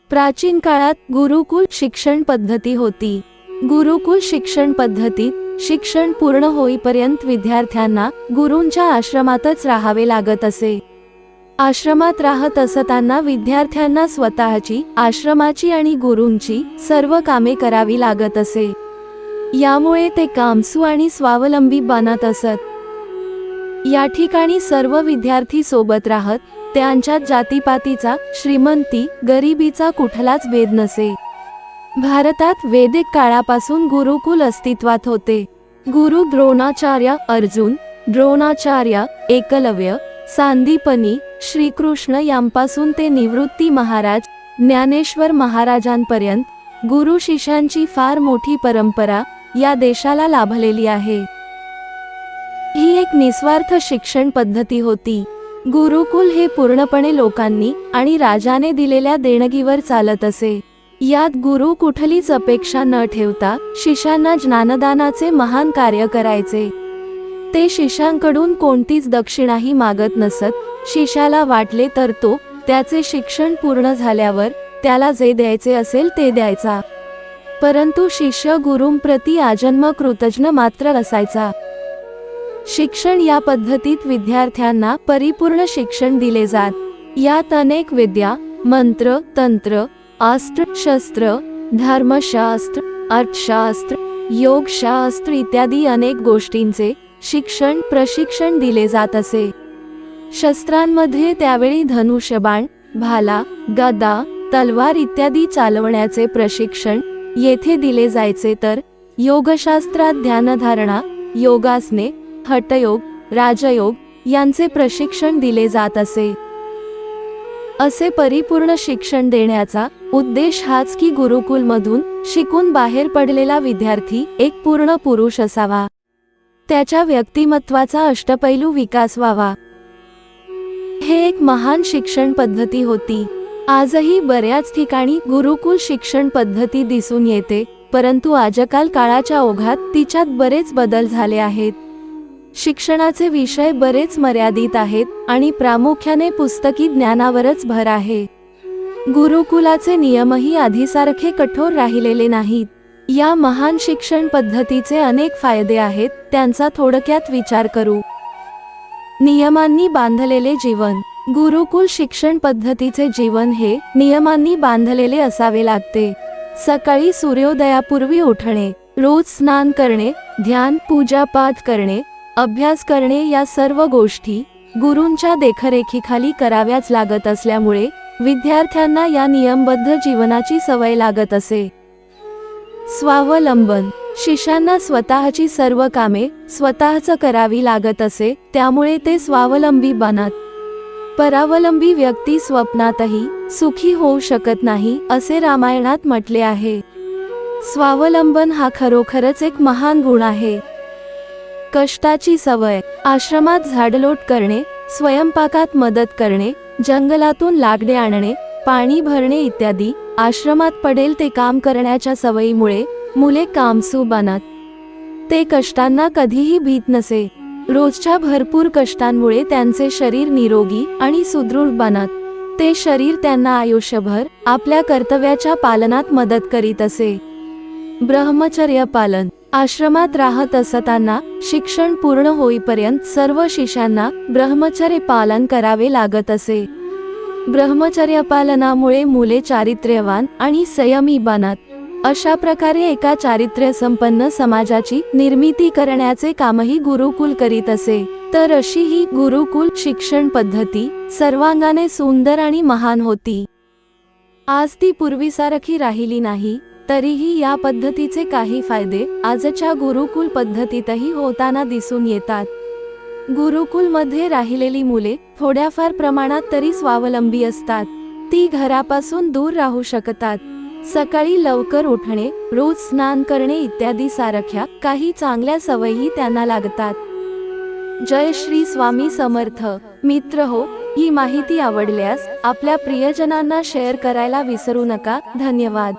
प्राचीन काळात गुरुकुल शिक्षण पद्धती होती. गुरुकुल शिक्षण पद्धतीत शिक्षण पूर्ण होईपर्यंत विद्यार्थ्यांना गुरूंच्या आश्रमातच राहावे लागत असे. आश्रमात राहत असताना विद्यार्थ्यांना स्वतःची, आश्रमाची आणि गुरूंची सर्व कामे करावी लागत असे. यामुळे ते कामसू आणि स्वावलंबी बनत असत. या ठिकाणी सर्व विद्यार्थी सोबत राहत त्यांच्यात जातीपातीचा, श्रीमंती गरिबीचा कुठलाच भेद नसे. भारतात वैदिक काळापासून गुरुकुल अस्तित्वात होते. गुरु द्रोणाचार्य अर्जुन, द्रोणाचार्य एकलव्य, सांदीपनी, श्रीकृष्ण यांपासून ते निवृत्ती महाराज, ज्ञानेश्वर महाराजांपर्यंत गुरु शिष्यांची फार मोठी परंपरा या देशाला लाभलेली आहे. ही एक निस्वार्थ शिक्षण पद्धती होती. गुरुकुल हे पूर्णपणे लोकांनी आणि राजाने दिलेल्या देणगीवर चालत असे. यात गुरु कुठलीच अपेक्षा न ठेवता शिष्यांना ज्ञानदानाचे महान कार्य करायचे. ते शिष्यांकडून कोणतीच दक्षिणाही मागत नसत. शिष्याला वाटले तर तो त्याचे शिक्षण पूर्ण झाल्यावर त्याला जे द्यायचे असेल ते द्यायचा. परंतु शिष्य गुरूंप्रती आजन्म कृतज्ञ मात्र असायचा. शिक्षण या पद्धतीत विद्यार्थ्यांना परिपूर्ण शिक्षण दिले जात. यात अनेक विद्या, मंत्र, तंत्र, अस्त्र शस्त्र, धर्मशास्त्र, अर्थशास्त्र, योगशास्त्र इत्यादी अनेक गोष्टींचे शिक्षण प्रशिक्षण दिले जात असे. शस्त्रांमध्ये त्यावेळी धनुष्यबाण, भाला, गदा, तलवार इत्यादी चालवण्याचे प्रशिक्षण येथे दिले जायचे. तर योगशास्त्रात ध्यानधारणा, योगासने, हठयोग, राजयोग यांचे प्रशिक्षण दिले जात असे. असे परिपूर्ण शिक्षण देण्याचा उद्देश हाच की गुरुकुलमधून शिकून बाहेर पडलेला विद्यार्थी एक पूर्ण पुरुष असावा. त्याच्या व्यक्तिमत्वाचा अष्टपैलू विकास व्हावा. हे एक महान शिक्षण पद्धती होती. आजही बऱ्याच ठिकाणी गुरुकुल शिक्षण पद्धती दिसून येते, परंतु आजकाल काळाच्या ओघात तिच्यात बरेच बदल झाले आहेत. शिक्षणाचे विषय बरेच मर्यादित आहेत आणि प्रामुख्याने पुस्तकी ज्ञानावरच भर आहे. गुरुकुलाचे नियमही आधीसारखे कठोर राहिलेले नाहीत. या महान शिक्षण पद्धतीचे अनेक फायदे आहेत, त्यांचा थोडक्यात विचार करू. नियमांनी बांधलेले जीवन. गुरुकुल शिक्षण पद्धतीचे जीवन हे नियमांनी बांधलेले असावे लागते. सकाळी सूर्योदयापूर्वी उठणे, रोज स्नान करणे, ध्यान पूजापाठ करणे, अभ्यास करणे या सर्व गोष्टी गुरूंच्या देखरेखीखाली कराव्याच लागत असल्यामुळे विद्यार्थ्यांना या नियमबद्ध जीवनाची सवय लागत असे. स्वावलंबन. शिष्यांना स्वतःची सर्व कामे स्वतःच करावी लागत असे, त्यामुळे ते स्वावलंबी बनत. परावलंबी व्यक्ती स्वप्नातही सुखी होऊ शकत नाही असे रामायणात म्हटले आहे. स्वावलंबन हा खरोखरच एक महान गुण आहे. कष्टाची सवय. आश्रमात झाडलोट करणे, स्वयंपाकात मदत करणे, जंगलातून लाकडे आणणे, पाणी भरणे इत्यादी आश्रमात पडेल ते काम करण्याच्या सवयीमुळे मुले कामसू बनत. ते कष्टांना कधीही भीत नसे. रोजच्या भरपूर कष्टांमुळे त्यांचे शरीर निरोगी आणि सुदृढ बनत. ते शरीर त्यांना आयुष्यभर आपल्या कर्तव्याच्या पालनात मदत करीत असे. ब्रह्मचर्य पालन. आश्रमात राहत असताना शिक्षण पूर्ण होईपर्यंत सर्व शिष्यांना ब्रह्मचर्य पालन करावे लागत असे. ब्रह्मचर्य पालनामुळे मुले चारित्र्यवान आणि संयमी बनत. अशा प्रकारे एका चारित्र्य संपन्न समाजाची निर्मिती करण्याचे कामही गुरुकुल करीत असे. तर अशी ही गुरुकुल शिक्षण पद्धती सर्वांगाने सुंदर आणि महान होती. आज ती पूर्वीसारखी राहिली नाही, तरीही या पद्धतीचे काही फायदे आजच्या गुरुकुल पद्धतीतही होताना दिसून येतात. गुरुकुलमध्ये राहिलेली मुले थोड्याफार प्रमाणात तरी स्वावलंबी असतात. ती घरापासून दूर राहू शकतात. सकाळी लवकर उठणे, रोज स्नान करणे इत्यादी सारख्या काही चांगल्या सवयी त्यांना लागतात. जय श्री स्वामी समर्थ. मित्र हो, ही माहिती आवडल्यास आपल्या प्रियजनांना शेअर करायला विसरू नका. धन्यवाद.